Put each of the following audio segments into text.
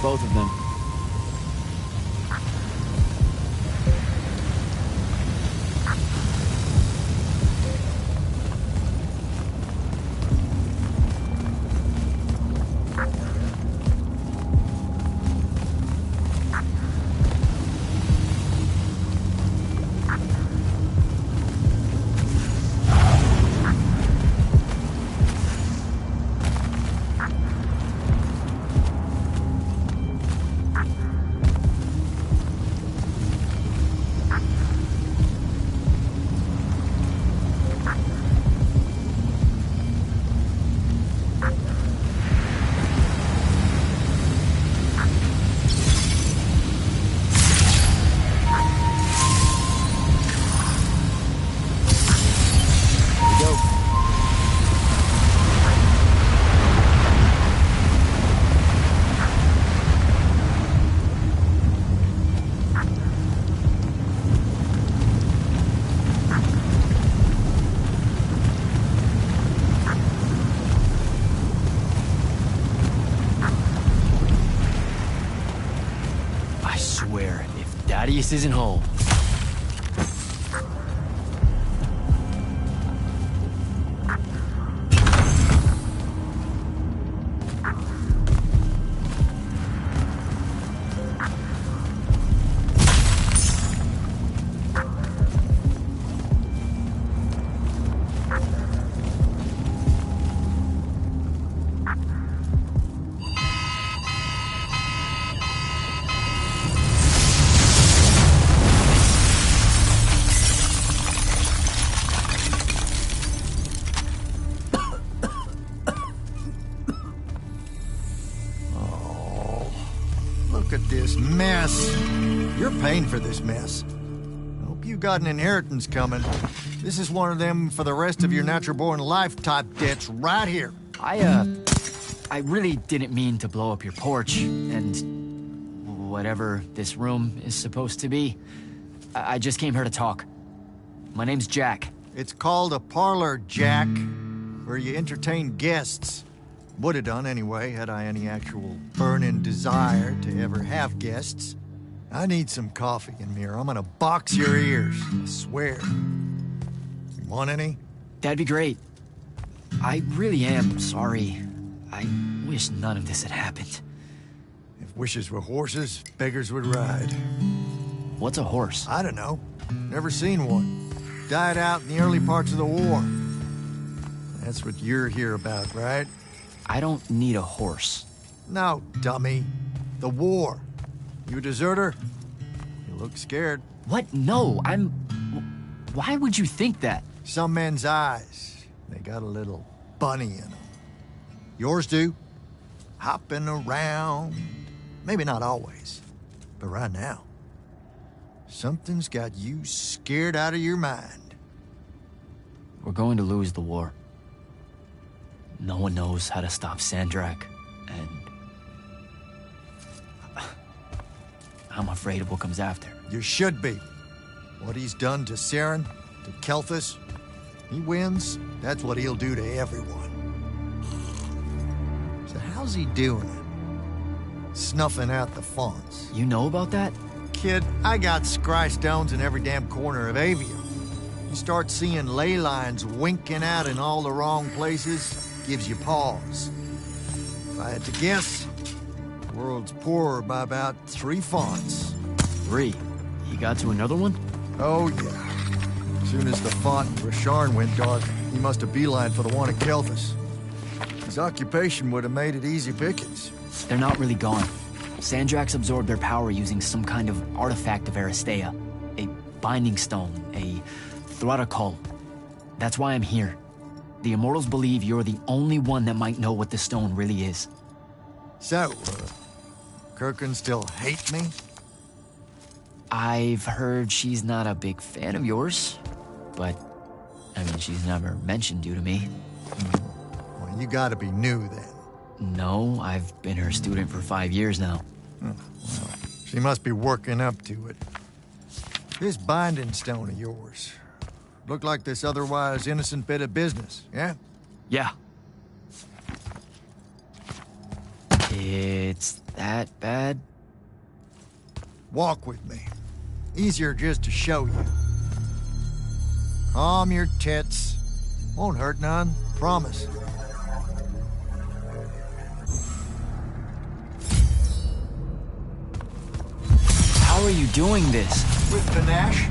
both of them. Thaddeus isn't home. This mess. You're paying for this mess. Hope you got an inheritance coming. This is one of them for the rest of your natural-born life type debts right here. I really didn't mean to blow up your porch, and whatever this room is supposed to be. I just came here to talk. My name's Jack. It's called a parlor, Jack, where you entertain guests. Would have done anyway, had I any actual burning desire to ever have guests. I need some coffee in here. I'm gonna box your ears, I swear. You want any? That'd be great. I really am sorry. I wish none of this had happened. If wishes were horses, beggars would ride. What's a horse? I don't know. Never seen one. Died out in the early parts of the war. That's what you're here about, right? I don't need a horse. No, dummy. The war. You a deserter? You look scared. What? No, I'm... Why would you think that? Some men's eyes, they got a little bunny in them. Yours do. Hopping around. Maybe not always, but right now. Something's got you scared out of your mind. We're going to lose the war. No one knows how to stop Sandrak, and I'm afraid of what comes after. You should be. What he's done to Saren, to Kelthus, he wins, that's what he'll do to everyone. So how's he doing it? Snuffing out the fonts. You know about that? Kid, I got scry stones in every damn corner of Aveum. You start seeing ley lines winking out in all the wrong places, gives you pause. If I had to guess, the world's poorer by about 3 fonts. 3? He got to another one? Oh, yeah. As soon as the font in Rasharn went dark, he must have beelined for the one at Kelthus. His occupation would have made it easy pickings. They're not really gone. Sandrax absorbed their power using some kind of artifact of Aristea. A binding stone, a Throttacol. That's why I'm here. The Immortals believe you're the only one that might know what the stone really is. So, Kirkin still hate me? I've heard she's not a big fan of yours, but, I mean, she's never mentioned you to me. Well, you gotta be new then. No, I've been her student for 5 years now. Well, she must be working up to it. This binding stone of yours, look like this otherwise innocent bit of business, yeah? Yeah. It It's that bad? Walk with me. Easier just to show you. Calm your tits. Won't hurt none, promise. How are you doing this? With panache.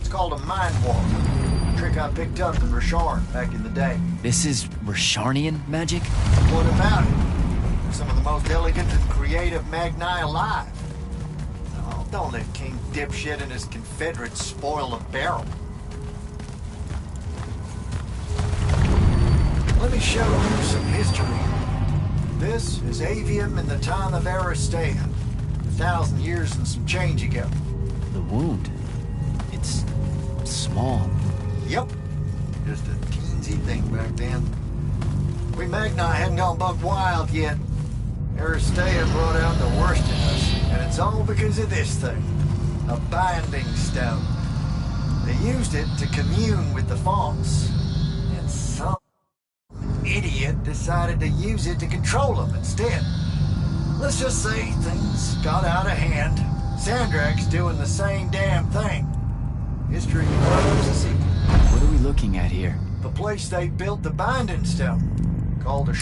It's called a mind walk. A trick I picked up in Rasharn back in the day. This is Rasharnian magic? What about it? Some of the most elegant and creative Magni alive. Oh, don't let King Dipshit and his Confederates spoil the barrel. Let me show you some history. This is Aveum in the time of Aristea. 1,000 years and some change ago. The wound. It's small. Yep. Just a teensy thing back then. We Magni hadn't gone buck wild yet. Aristea brought out the worst in us, and it's all because of this thing. A binding stone. They used it to commune with the false. And some idiot decided to use it to control them instead. Let's just say things got out of hand. Sandrak's doing the same damn thing. History loves a sequel. What are we looking at here? The place they built the binding stone, called a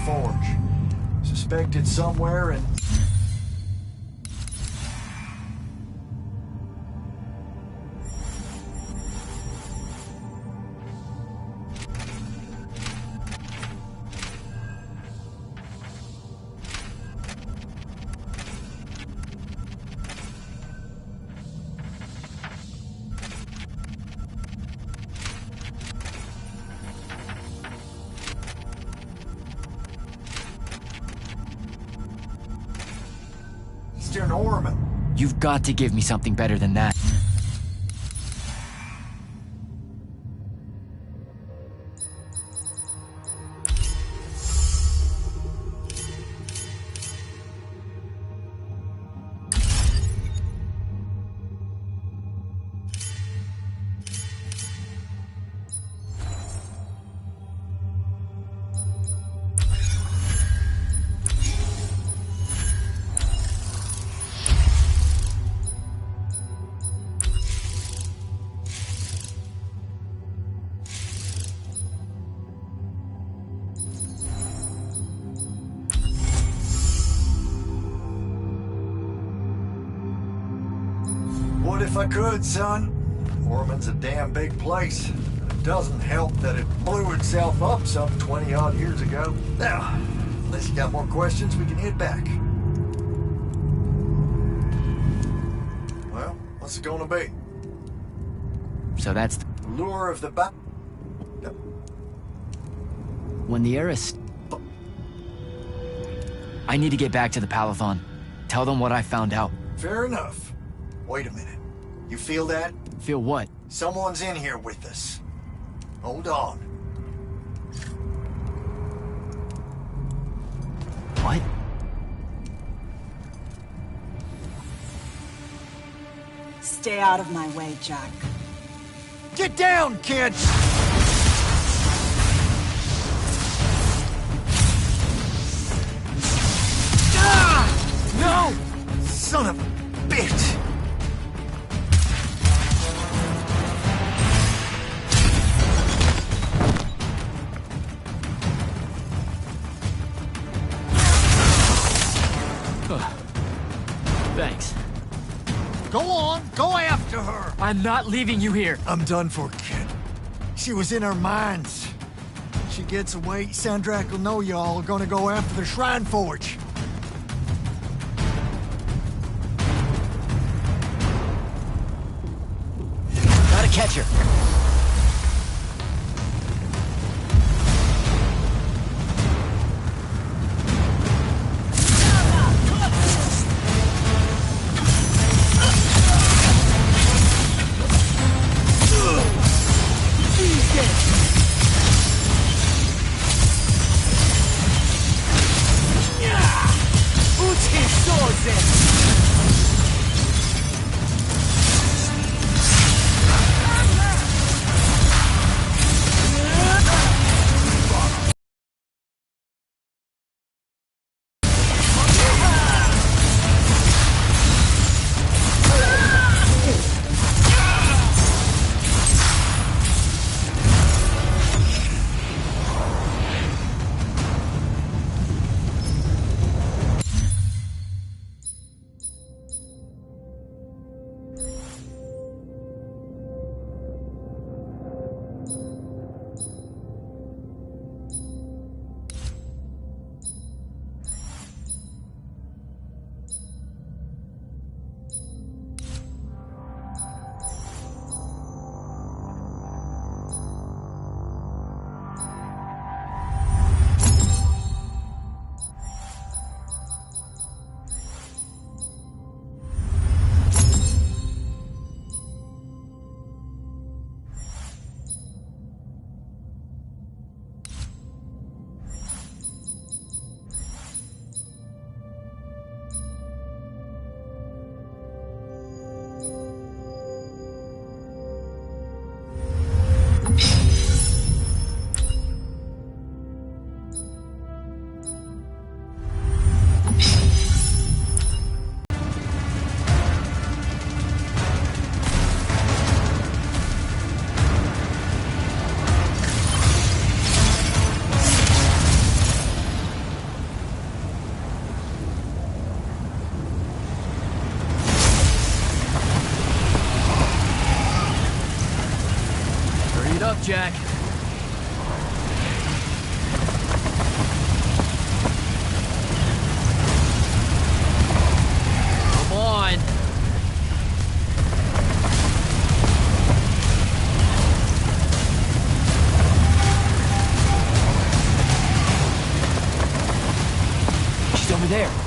forge. Suspect it's somewhere in... Eastern Orman. You've got to give me something better than that. What if I could, son? Orman's a damn big place. And it doesn't help that it blew itself up some 20-odd years ago. Now, unless you got more questions, we can head back. Well, what's it gonna be? So that's Lure of the ba... when the heiress... I need to get back to the Palathon. Tell them what I found out. Fair enough. Wait a minute. You feel that? Feel what? Someone's in here with us. Hold on. What? Stay out of my way, Jack. Get down, kid! Ah! No! Son of a bitch! Thanks. Go on, go after her! I'm not leaving you here. I'm done for, kid. She was in our minds. She gets away, Sandrak will know y'all are gonna go after the Shrine Forge. Gotta catch her. over there.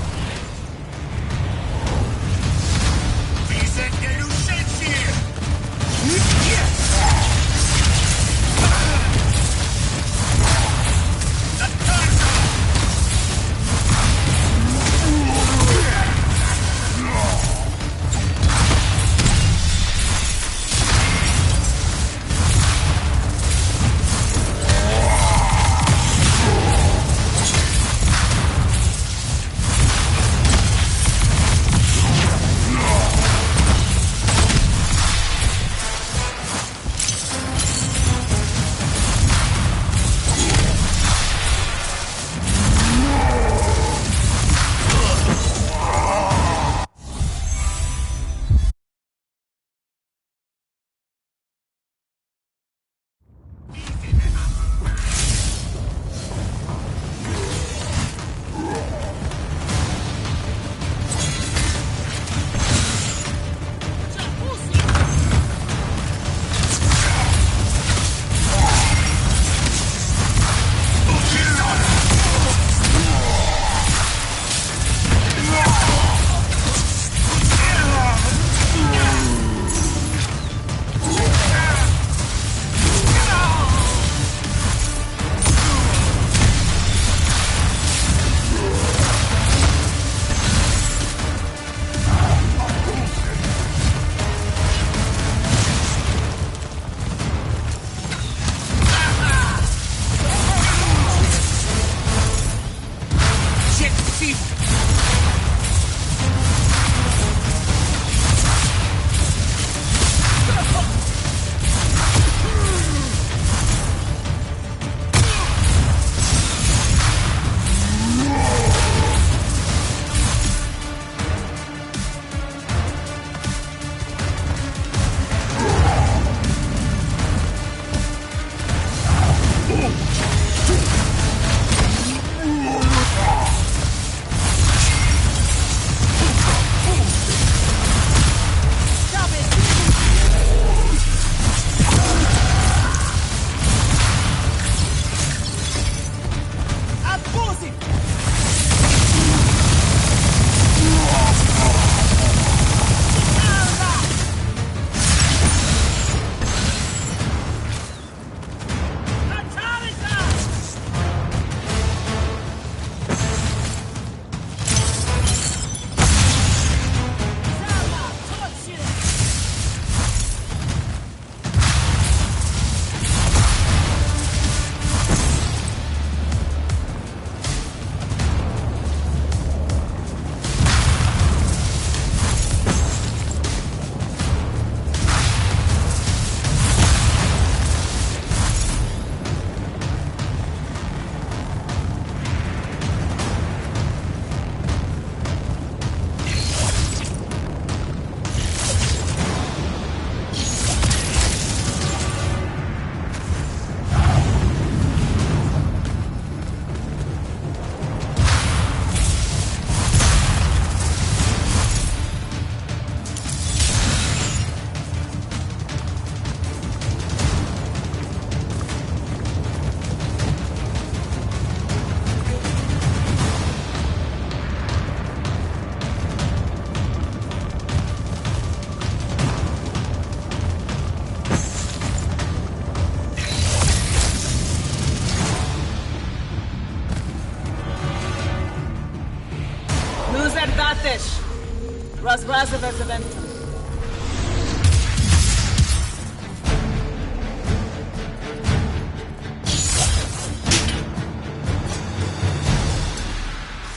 Razovez eventum.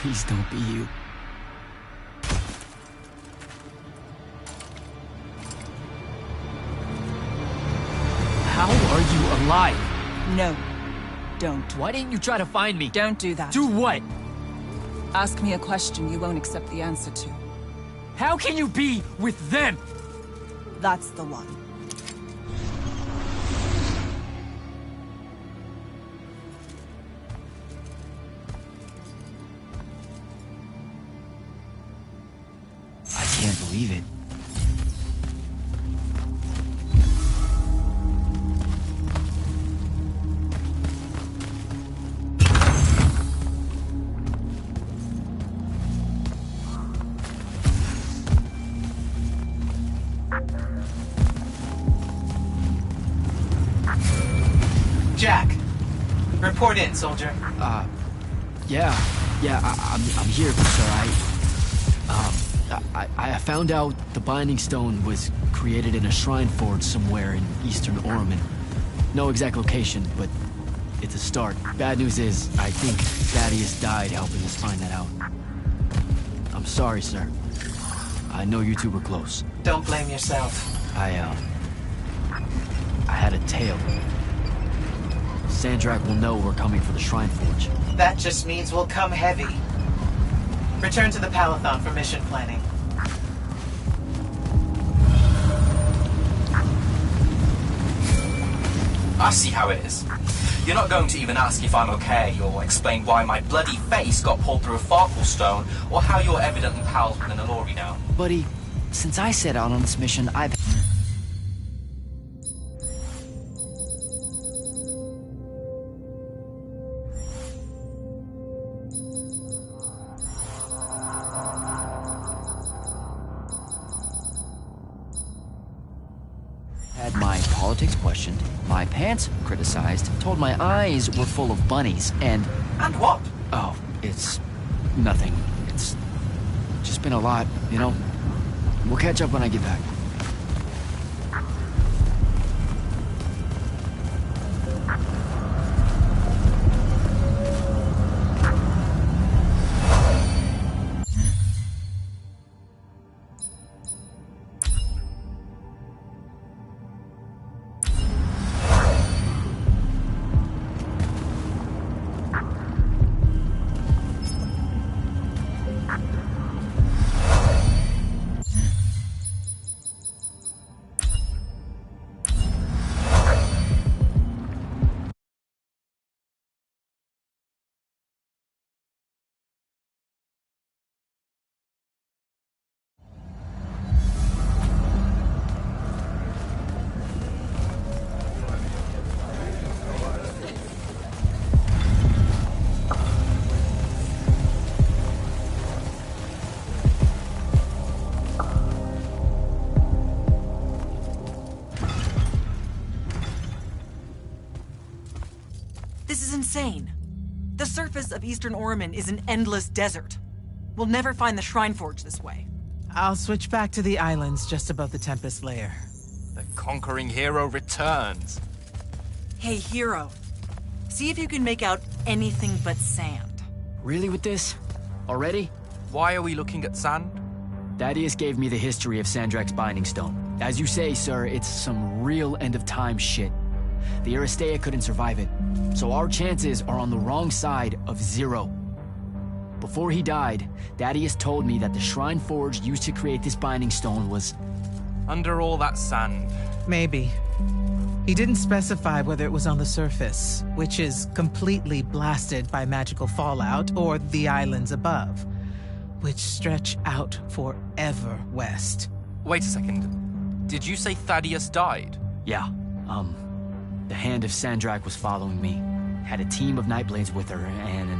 Please don't be you. How are you alive? No, don't. Why didn't you try to find me? Don't do that. Do what? Ask me a question you won't accept the answer to. How can you be with them? That's the one. I can't believe it. Report in, soldier. Yeah, I'm here, sir. I found out the Binding Stone was created in a shrine forge somewhere in eastern Orman. No exact location, but it's a start. Bad news is, I think Thaddeus died helping us find that out. I'm sorry, sir. I know you two were close. Don't blame yourself. I had a tale. Sandrak will know we're coming for the Shrine Forge. That just means we'll come heavy. Return to the Palathon for mission planning. I see how it is. You're not going to even ask if I'm okay, or explain why my bloody face got pulled through a Farkle stone, or how you're evidently pals with an Alori now. Buddy, since I set out on this mission, I've... had my politics questioned, my pants criticized, told my eyes were full of bunnies, and... And what? Oh, it's... nothing. It's... just been a lot, you know? We'll catch up when I get back. This is insane. The surface of Eastern Orman is an endless desert. We'll never find the Shrine Forge this way. I'll switch back to the islands just above the Tempest Lair. The conquering hero returns. Hey, Hero. See if you can make out anything but sand. Really with this? Already? Why are we looking at sand? Thaddeus gave me the history of Sandrak's Binding Stone. As you say, sir, it's some real end-of-time shit. The Aristea couldn't survive it, so our chances are on the wrong side of 0. Before he died, Thaddeus told me that the Shrine Forge used to create this Binding Stone was... Under all that sand. Maybe. He didn't specify whether it was on the surface, which is completely blasted by magical fallout, or the islands above, which stretch out forever west. Wait a second. Did you say Thaddeus died? Yeah, the Hand of Sandrak was following me. Had a team of Nightblades with her, and...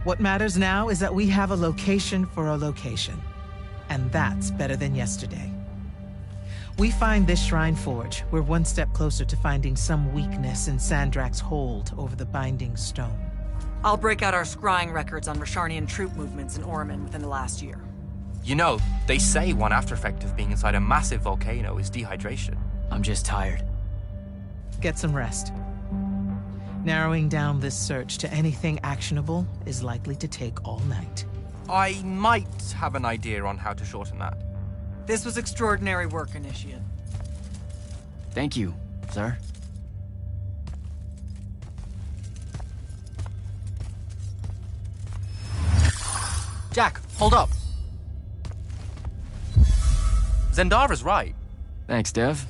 What matters now is that we have a location for a location. And that's better than yesterday. We find this Shrine Forge, we're one step closer to finding some weakness in Sandrak's hold over the Binding Stone. I'll break out our scrying records on Rasharnian troop movements in Orman within the last year. You know, they say one after effect of being inside a massive volcano is dehydration. I'm just tired. Get some rest. Narrowing down this search to anything actionable is likely to take all night. I might have an idea on how to shorten that. This was extraordinary work, Initiate. Thank you, sir. Jack, hold up. Zendara's right. Thanks, Dev.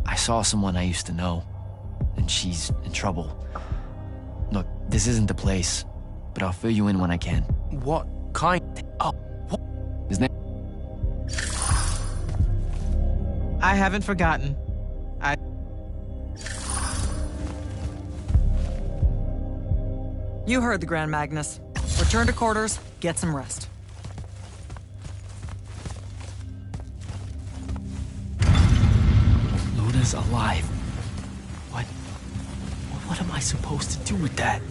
I saw someone I used to know, and she's in trouble. Look, this isn't the place, but I'll fill you in when I can. What kind? Oh, what? His name... I haven't forgotten. You heard the Grand Magnus. Return to quarters, get some rest. Luna's alive. What am I supposed to do with that?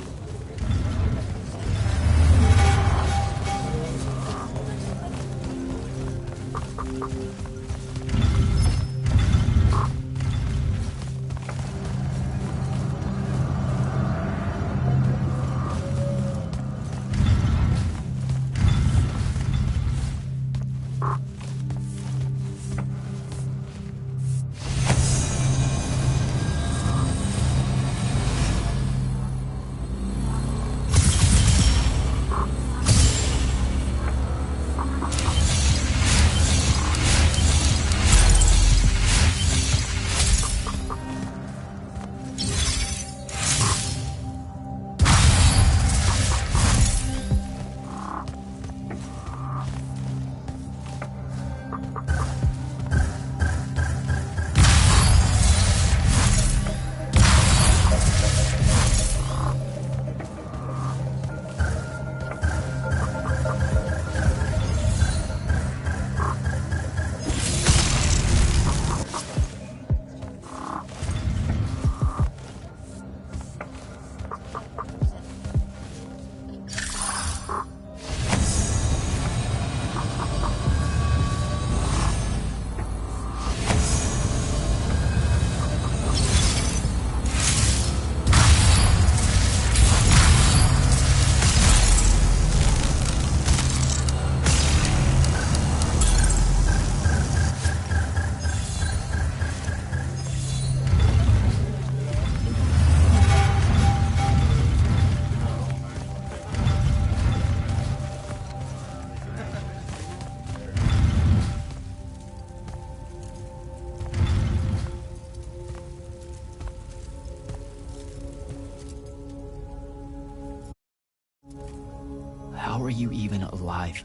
How are you even alive?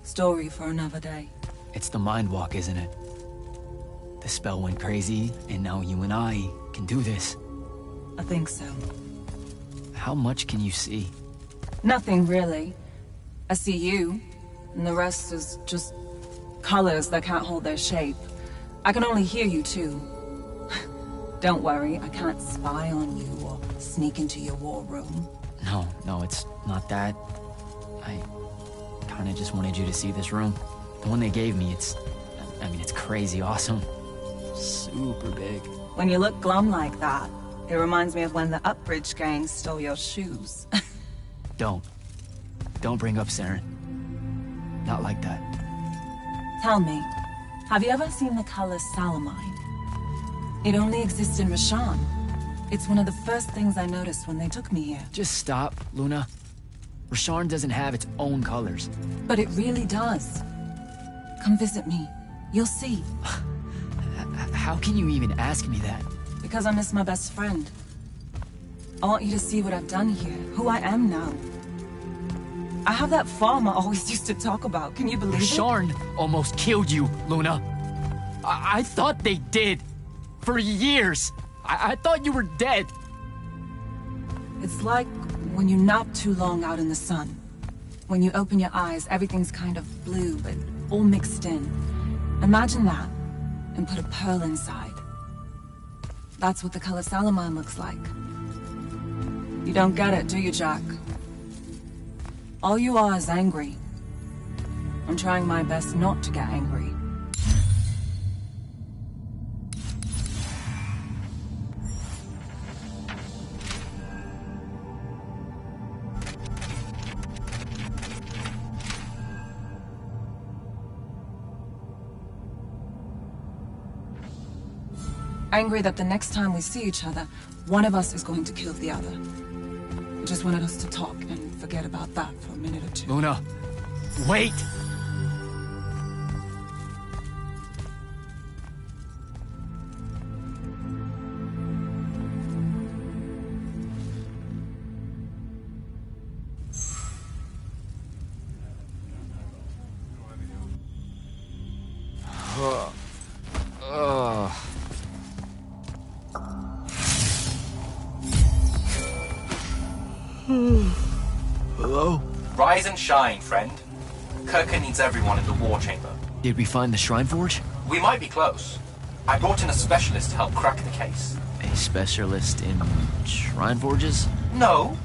Story for another day. It's the mind walk, isn't it? The spell went crazy, and now you and I can do this. I think so. How much can you see? Nothing really. I see you, and the rest is just colors that can't hold their shape. I can only hear you too. Don't worry, I can't spy on you or sneak into your war room. No, it's not that. I kinda just wanted you to see this room. The one they gave me, it's crazy awesome. Super big. When you look glum like that, it reminds me of when the Upbridge gang stole your shoes. Don't bring up Saren. Not like that. Tell me, have you ever seen the color Salamine? It only exists in Rashan. It's one of the first things I noticed when they took me here. Just stop, Luna. Rasharn doesn't have its own colors. But it really does. Come visit me. You'll see. How can you even ask me that? Because I miss my best friend. I want you to see what I've done here, who I am now. I have that farm I always used to talk about. Can you believe it? Rasharn almost killed you, Luna. I thought they did. For years. I thought you were dead. It's like when you nap too long out in the sun. When you open your eyes, everything's kind of blue, but all mixed in. Imagine that, and put a pearl inside. That's what the color Salamine looks like. You don't get it, do you, Jack? All you are is angry. I'm trying my best not to get angry. Angry that the next time we see each other, one of us is going to kill the other. I just wanted us to talk and forget about that for a minute or two. Luna, wait! Hello? Rise and shine, friend. Kirka needs everyone in the war chamber. Did we find the Shrine Forge? We might be close. I brought in a specialist to help crack the case. A specialist in shrine forges? No.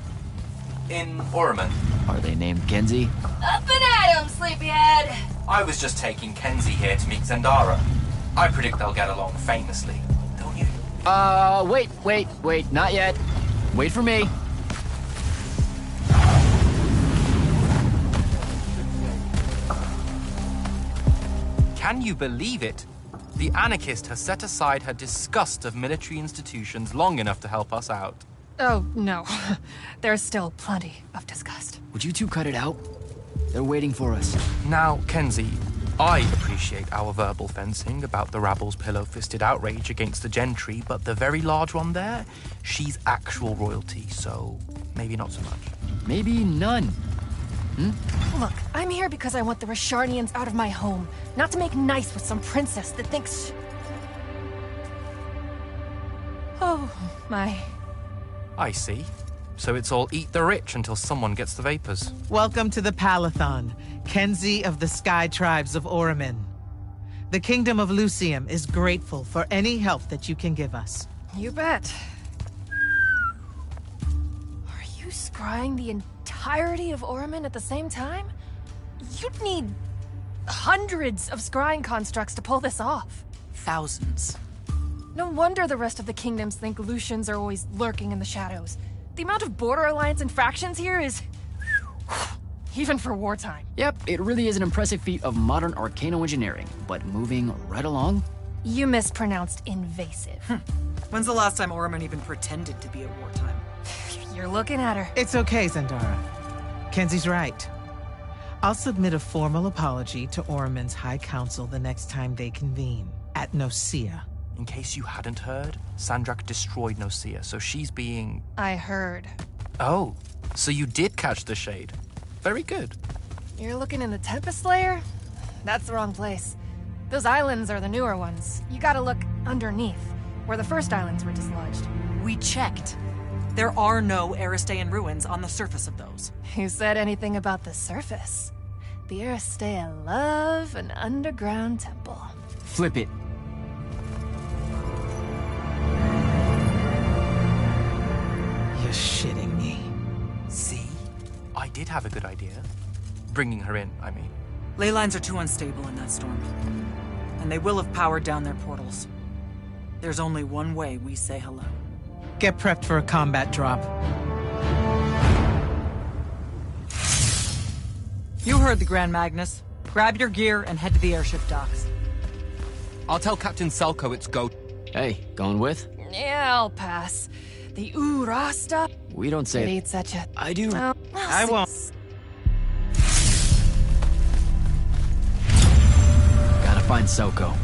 In Orman. Are they named Kenzie? Up and at 'em, sleepyhead! I was just taking Kenzie here to meet Zendara. I predict they'll get along famously, don't you? Wait, not yet. Wait for me. Can you believe it? The anarchist has set aside her disgust of military institutions long enough to help us out. Oh, no. There's still plenty of disgust. Would you two cut it out? They're waiting for us. Now, Kenzie, I appreciate our verbal fencing about the rabble's pillow-fisted outrage against the gentry, but the very large one there, she's actual royalty, so maybe not so much. Maybe none. Look, I'm here because I want the Rasharnians out of my home, not to make nice with some princess that thinks... Oh, my... I see. So it's all eat the rich until someone gets the vapors. Welcome to the Palathon, Kenzie of the Sky Tribes of Oramin. The Kingdom of Lucium is grateful for any help that you can give us. You bet. Are you scrying the entirety of Oramin at the same time? You'd need hundreds of scrying constructs to pull this off. Thousands. No wonder the rest of the kingdoms think Lucians are always lurking in the shadows. The amount of border alliance infractions here is... even for wartime. Yep, it really is an impressive feat of modern arcano-engineering, but moving right along? You mispronounced invasive. When's the last time Orman even pretended to be at wartime? You're looking at her. It's okay, Zendara. Kenzie's right. I'll submit a formal apology to Oramin's High Council the next time they convene, at Nosea. In case you hadn't heard, Sandrak destroyed Nosea, so she's being... I heard. Oh, so you did catch the shade. Very good. You're looking in the Tempest Layer? That's the wrong place. Those islands are the newer ones. You gotta look underneath, where the first islands were dislodged. We checked. There are no Aristean ruins on the surface of those. Who said anything about the surface? The Aristea love an underground temple. Flip it. You're shitting me. See? I did have a good idea. Bringing her in, I mean. Ley lines are too unstable in that storm. And they will have powered down their portals. There's only one way we say hello. Get prepped for a combat drop. You heard the Grand Magnus. Grab your gear and head to the airship docks. I'll tell Captain Selko it's go. Hey, going with? Yeah, I'll pass. The Urasta? We don't say... It eats such a... I do. Oh, I won't. Gotta find Selko.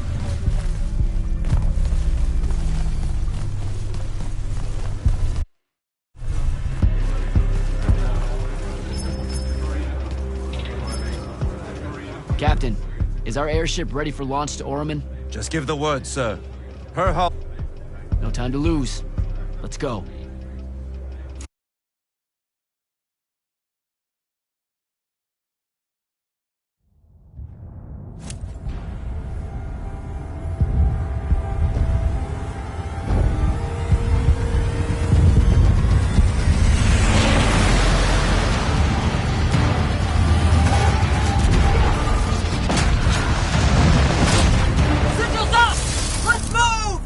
Captain, is our airship ready for launch to Oramin? Just give the word, sir. Her hull. No time to lose. Let's go. Signals up! Let's move!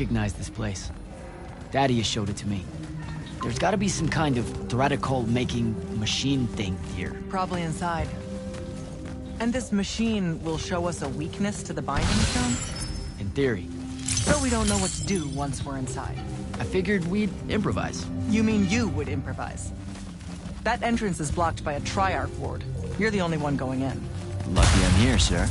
recognize this place. Daddy has showed it to me. There's gotta be some kind of Threadicol-making machine thing here. Probably inside. And this machine will show us a weakness to the Binding Stone? In theory. So we don't know what to do once we're inside. I figured we'd improvise. You mean you would improvise? That entrance is blocked by a Triarch ward. You're the only one going in. Lucky I'm here, sir.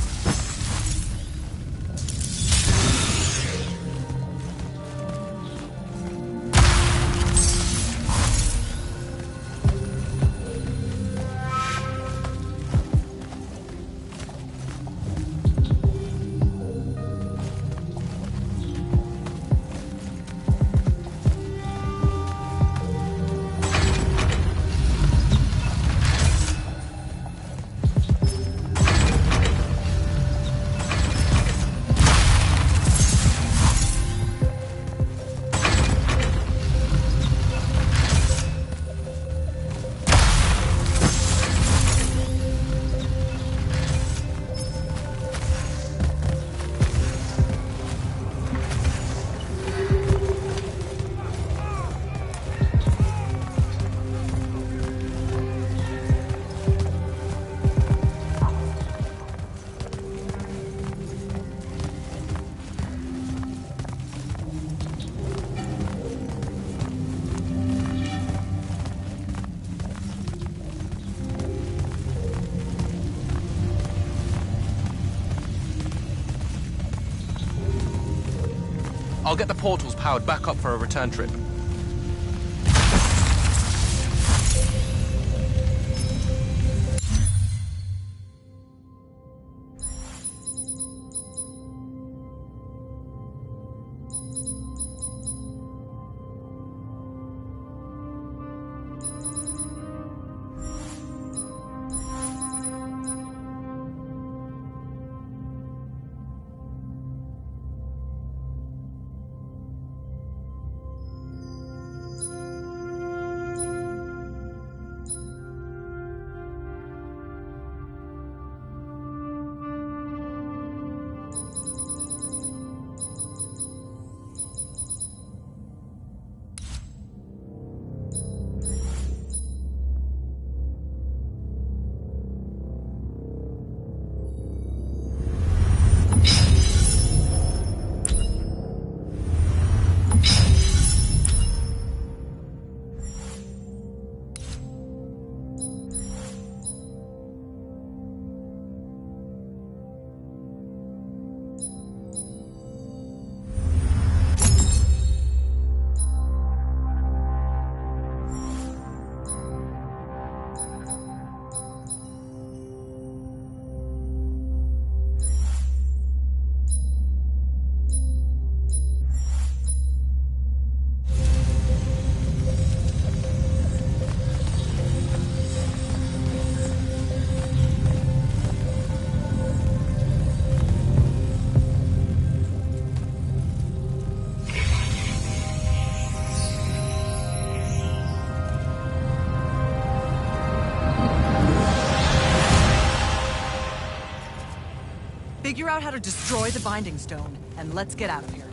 I'll get the portals powered back up for a return trip. Figure out how to destroy the Binding Stone, and let's get out of here.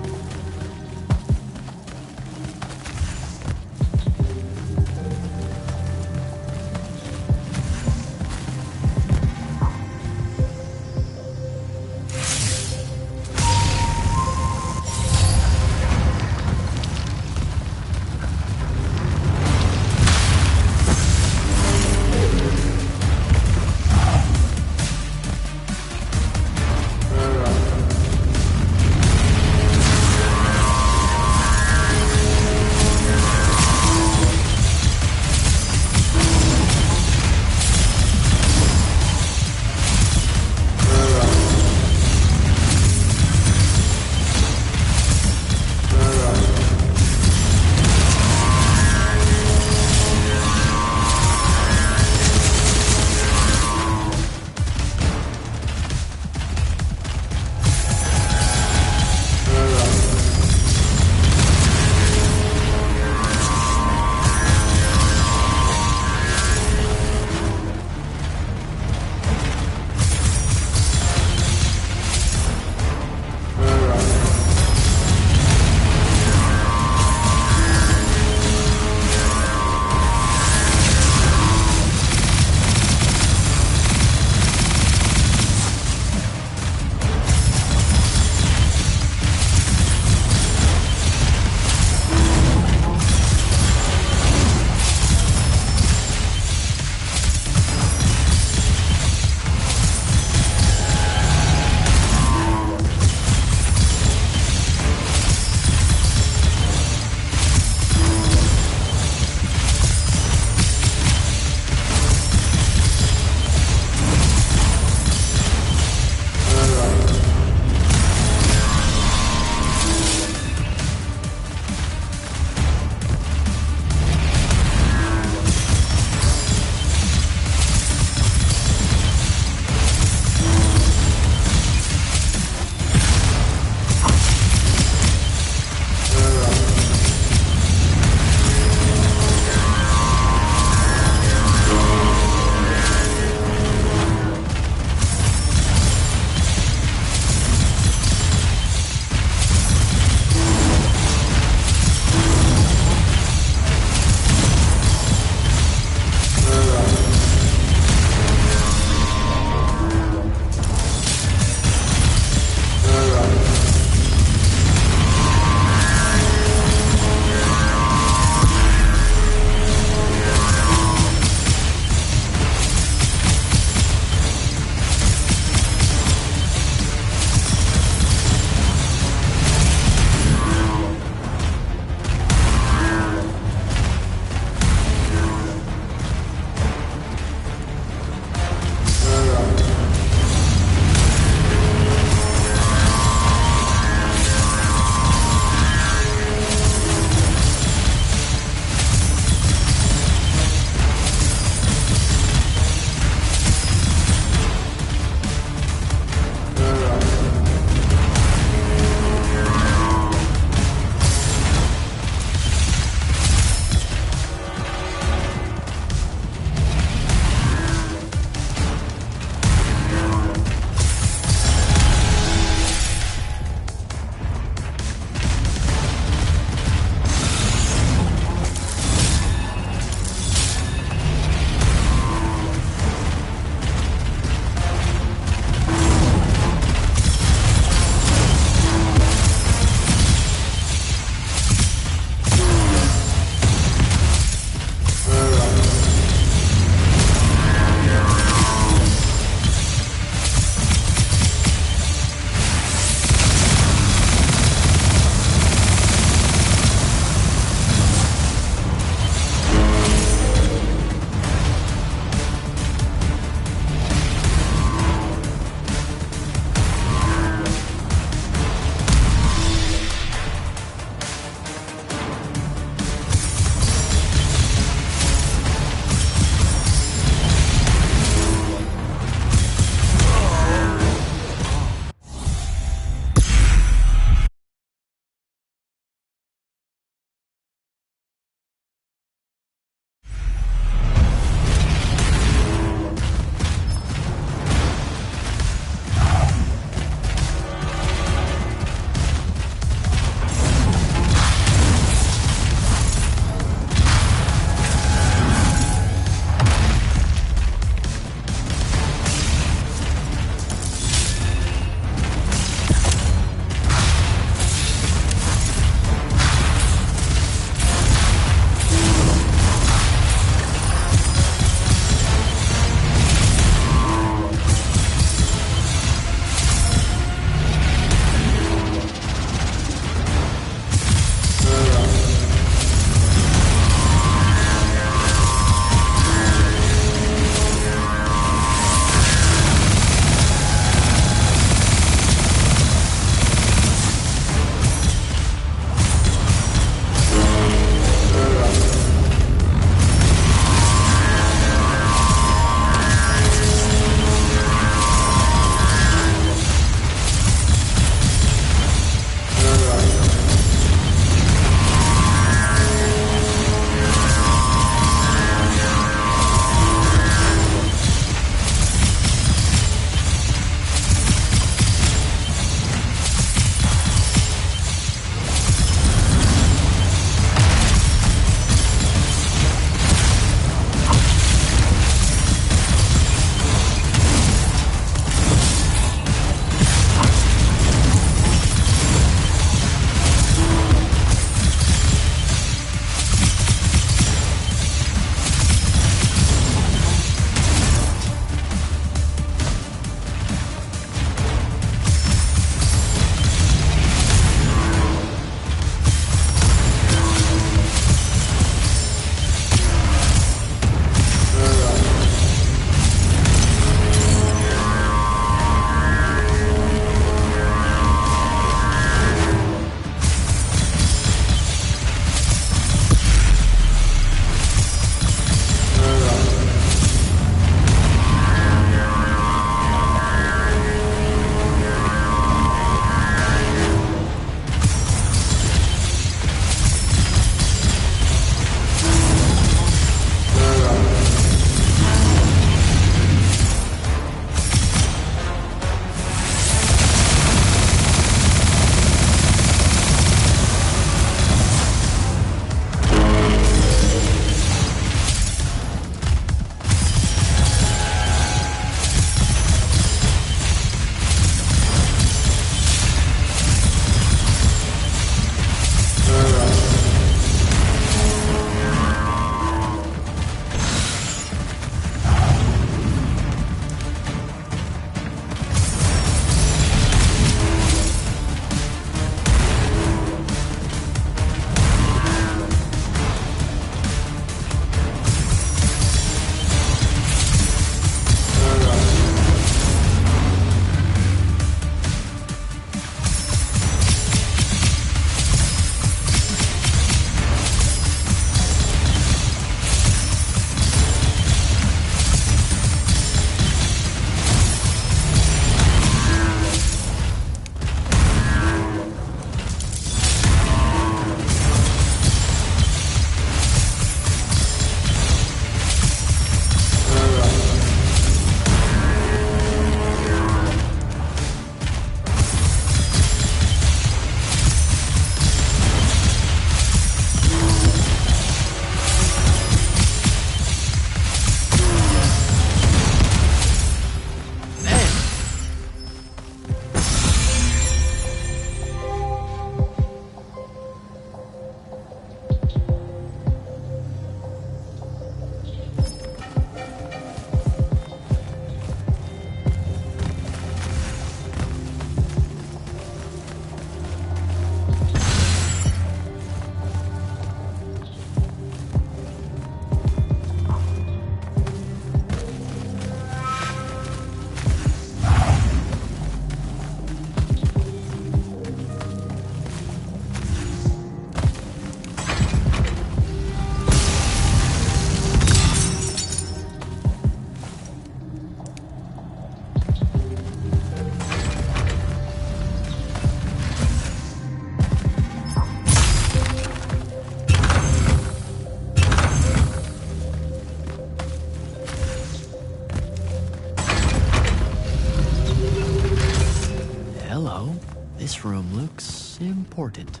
This room looks important.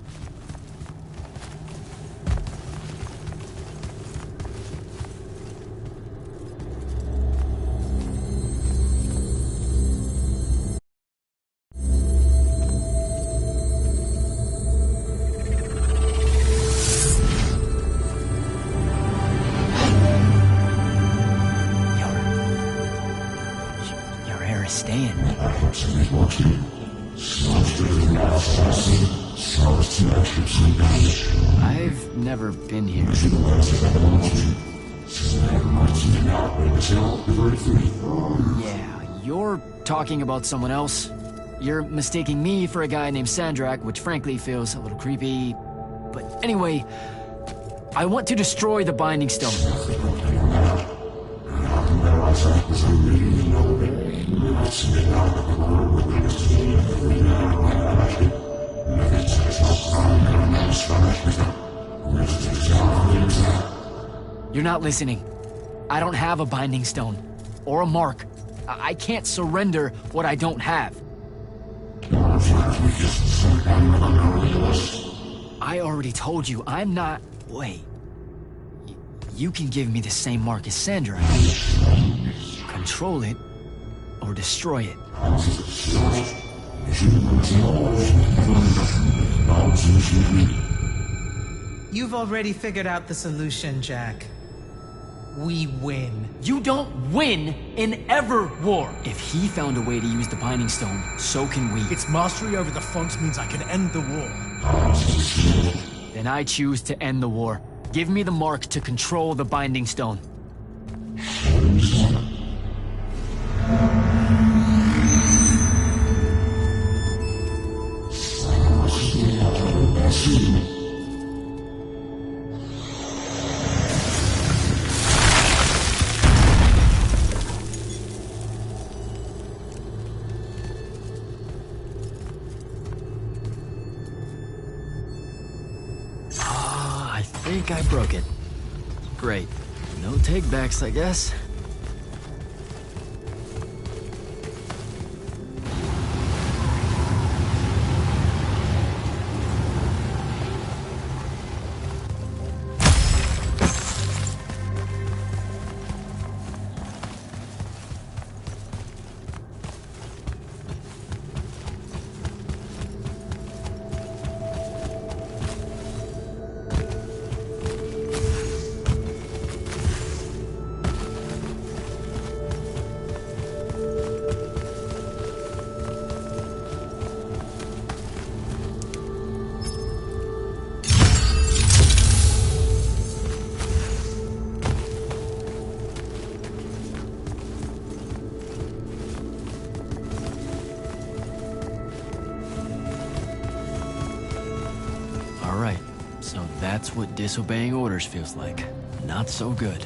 Your hair is staying. I've never been here. Yeah, you're talking about someone else. You're mistaking me for a guy named Sandrak, which frankly feels a little creepy. But anyway, I want to destroy the Binding Stone. You're not listening. I don't have a Binding Stone. Or a mark. I can't surrender what I don't have. I already told you, I'm not... Wait. You can give me the same mark as Sandra. Control it, or destroy it. You've already figured out the solution, Jack. We win. You don't win in ever war. If he found a way to use the Binding Stone, so can we. Its mastery over the font means I can end the war. Then I choose to end the war. Give me the mark to control the Binding Stone. I think I broke it. Great. No take-backs, I guess. Alright, so that's what disobeying orders feels like. Not so good.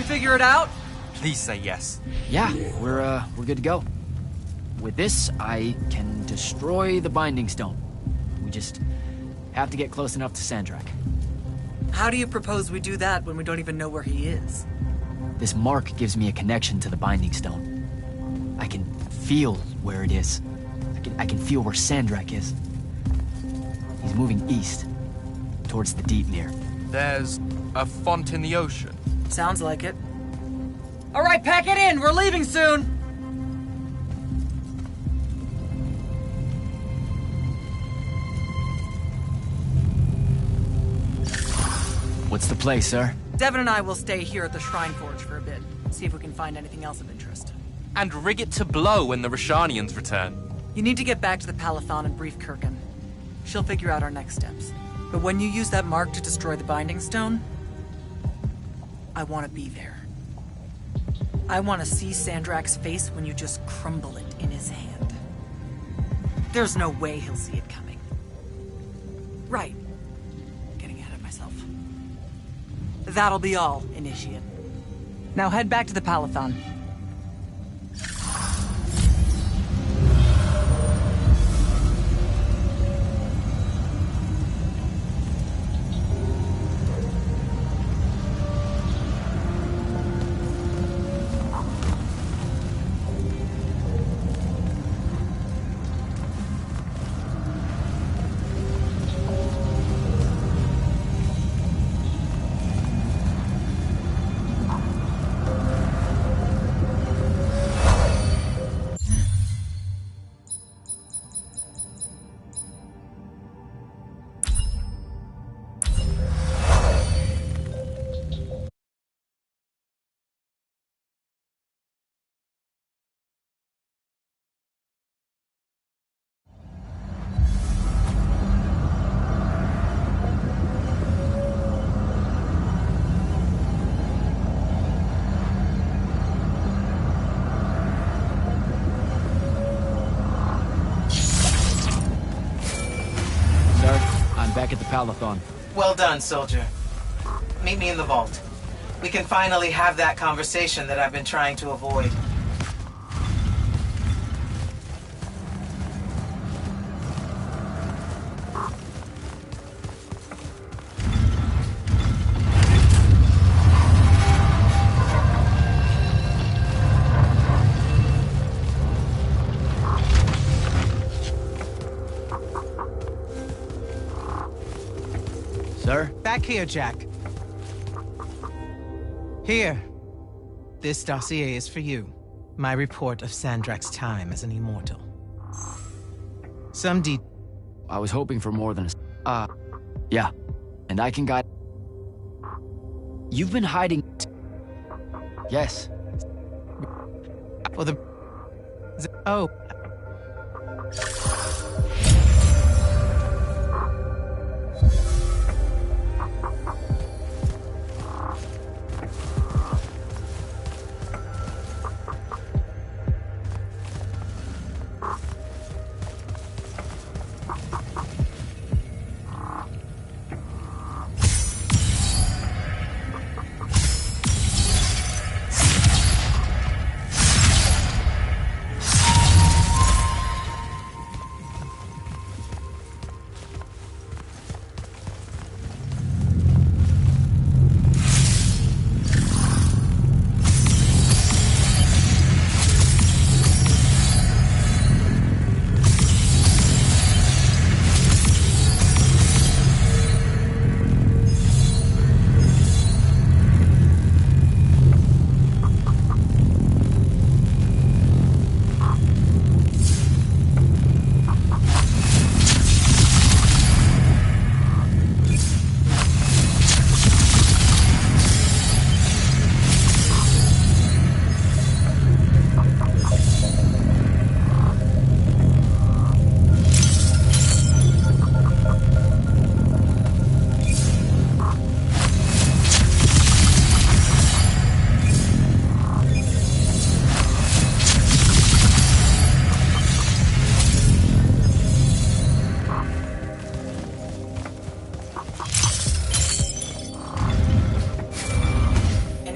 Figure it out? Please say yes. Yeah, we're good to go. With this, I can destroy the Binding Stone. We just have to get close enough to Sandrak. How do you propose we do that when we don't even know where he is? This mark gives me a connection to the Binding Stone. I can feel where it is. I can feel where Sandrak is. He's moving east, towards the Deepmere. There's a font in the ocean. Sounds like it. All right, pack it in. We're leaving soon. What's the play, sir? Devin and I will stay here at the Shrine Forge for a bit. See if we can find anything else of interest. And rig it to blow when the Rashanians return. You need to get back to the Palathon and brief Kirkin. She'll figure out our next steps. But when you use that mark to destroy the Binding Stone, I want to be there. I want to see Sandrak's face when you just crumble it in his hand. There's no way he'll see it coming. Right. Getting ahead of myself. That'll be all, Initiate. Now head back to the Palathon. Back at the Palathon. Well done, soldier. Meet me in the vault. We can finally have that conversation that I've been trying to avoid. Sir? Back here, Jack. Here. This dossier is for you. My report of Sandrak's time as an immortal. I was hoping for more than a... yeah. And I can guide... You've been hiding... Yes. For the... Oh.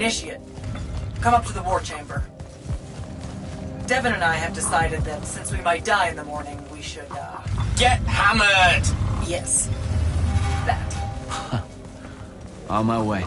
Initiate, come up to the war chamber. Devin and I have decided that since we might die in the morning, we should, Get hammered! Yes. That. On my way.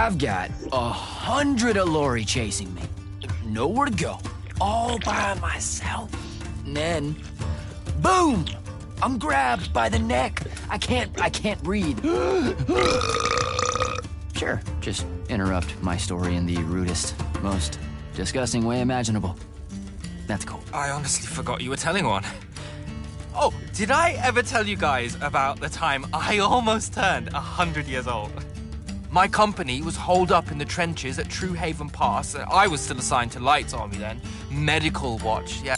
I've got 100 Allori chasing me. Nowhere to go. All by myself. And then, boom! I'm grabbed by the neck. I can't breathe. Sure, just interrupt my story in the rudest, most disgusting way imaginable. That's cool. I honestly forgot you were telling one. Oh, did I ever tell you guys about the time I almost turned 100 years old? My company was holed up in the trenches at True Haven Pass. I was still assigned to Light's Army then. Medical watch, yeah.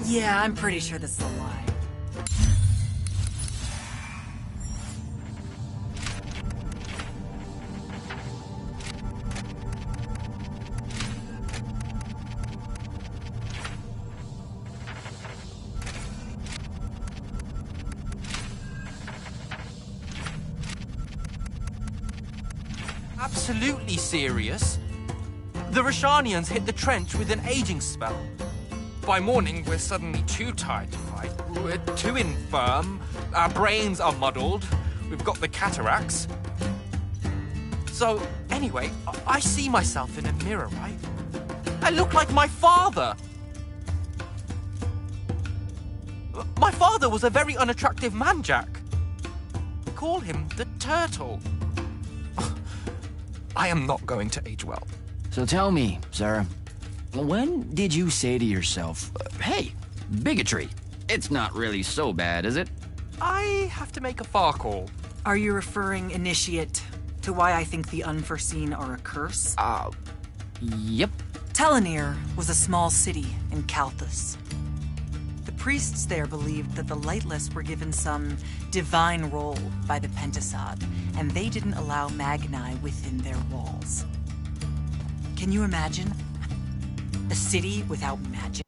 Yeah, I'm pretty sure this is a lie. Absolutely serious. The Rashanians hit the trench with an aging spell. By morning, we're suddenly too tired to fight. We're too infirm. Our brains are muddled. We've got the cataracts. So, anyway, I see myself in a mirror, right? I look like my father. My father was a very unattractive man, Jack. Call him the Turtle. I am not going to age well. So tell me, sir, when did you say to yourself, hey, bigotry, it's not really so bad, is it? I have to make a far call. Are you referring, Initiate, to why I think the unforeseen are a curse? Yep. Telenir was a small city in Kalthus. The priests there believed that the Lightless were given some divine role by the Pentasod, and they didn't allow Magni within their walls. Can you imagine? A city without magic?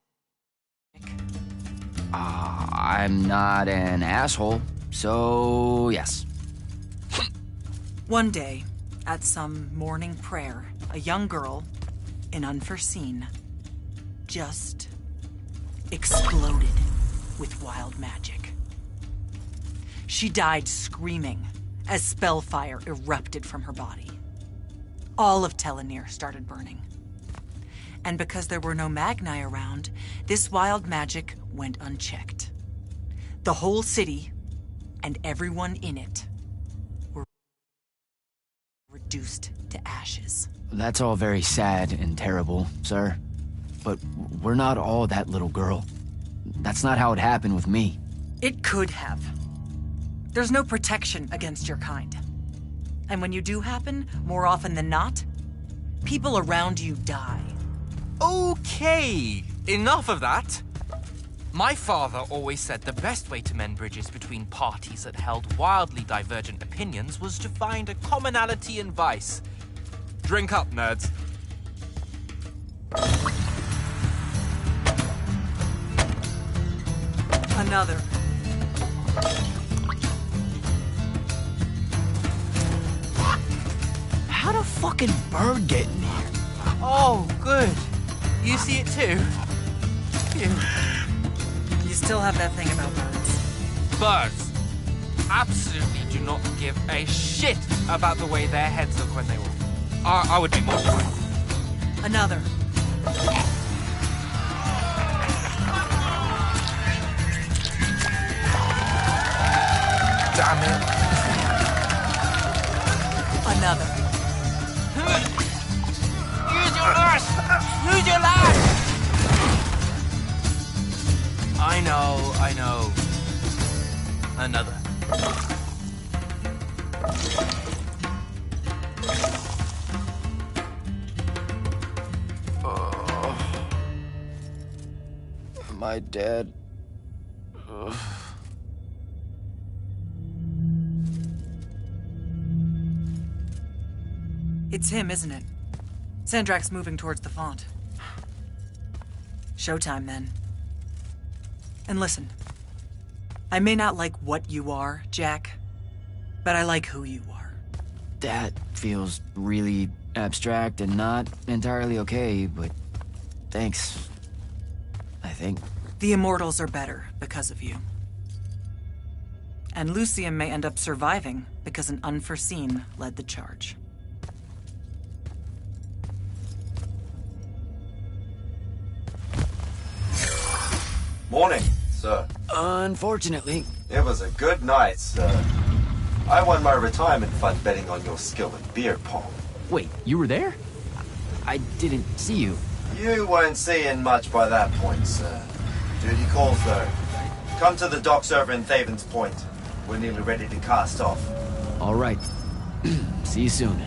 I'm not an asshole, so yes. One day, at some morning prayer, a young girl, an unforeseen, just exploded with wild magic. She died screaming as spellfire erupted from her body. All of Telenir started burning. And because there were no Magni around, this wild magic went unchecked. The whole city, and everyone in it, were reduced to ashes. That's all very sad and terrible, sir. But we're not all that little girl. That's not how it happened with me. It could have. There's no protection against your kind. And when you do happen, more often than not, people around you die. Okay, enough of that. My father always said the best way to mend bridges between parties that held wildly divergent opinions was to find a commonality in vice. Drink up, nerds. Another. How'd a fucking bird get in here? Oh, good. You see it too? Phew. You still have that thing about birds. Birds. absolutely do not give a shit about the way their heads look when they walk. I would be mortified. Another. Damn it. Another. Use your lash! Use your lash! I know. Another. Am I dead? Ugh. It's him, isn't it? Sandrak's moving towards the font. Showtime, then. And listen, I may not like what you are, Jack, but I like who you are. That feels really abstract and not entirely okay, but thanks. I think. The Immortals are better because of you. And Lucium may end up surviving because an unforeseen led the charge. Morning, sir. Unfortunately. It was a good night, sir. I won my retirement fund betting on your skill in beer pong. Wait, you were there? I didn't see you. You weren't seeing much by that point, sir. Duty calls, though. Come to the docks over in Thaven's Point. We're nearly ready to cast off. All right. See you soon.